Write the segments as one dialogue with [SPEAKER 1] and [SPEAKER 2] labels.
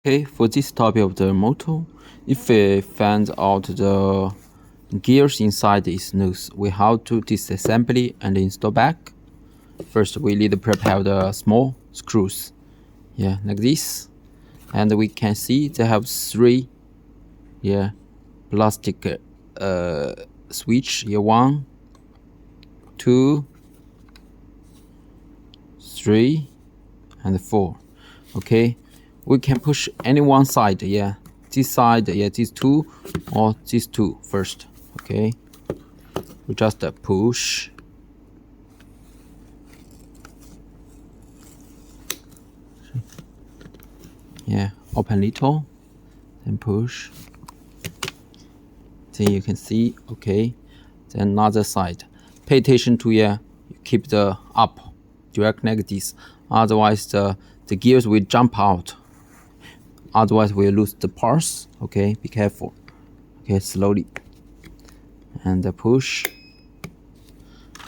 [SPEAKER 1] Okay, for this topic of the motor, if we find out the gears inside is loose, we have to disassembly and install back. First, we need to prepare the small screws, like this, and we can see they have three, plastic switch. 1, 2, 3, and 4. Okay. We can push any one side, this side, these two, or these two first. Okay, we just push. Open little, then push. Then you can see. Okay, then another side. Pay attention to you keep the up direct like this. Otherwise, the gears will jump out. Otherwise, we'll lose the parts. Okay, be careful. Okay, slowly. And push.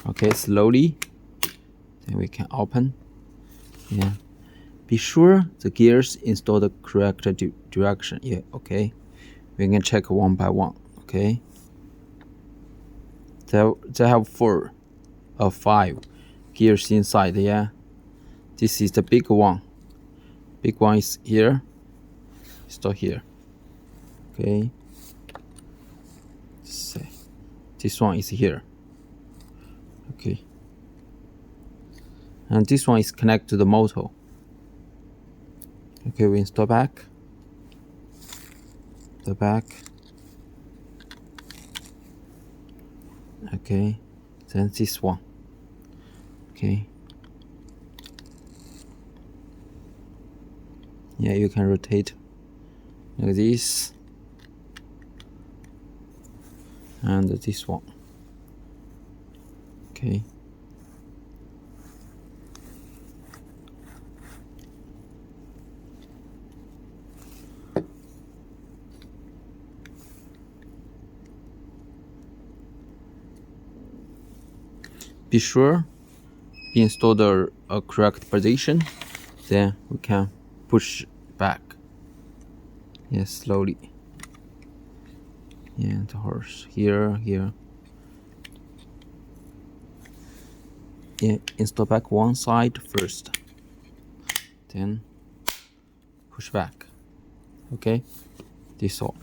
[SPEAKER 1] Okay, slowly. Then we can open. Be sure the gears install the correct direction. Okay. We can check one by one. Okay. They have 4 or 5 gears inside. This is the big one. Big one is here. Still here. Okay. This one is here. Okay. And this one is connected to the motor. Okay, we install back. The back. Okay. Then this one. Okay. You can rotate like this, and this one. Okay. Be sure install the correct position, then we can push back. Slowly. The horse here. Install back one side first, then push back. Okay, this all.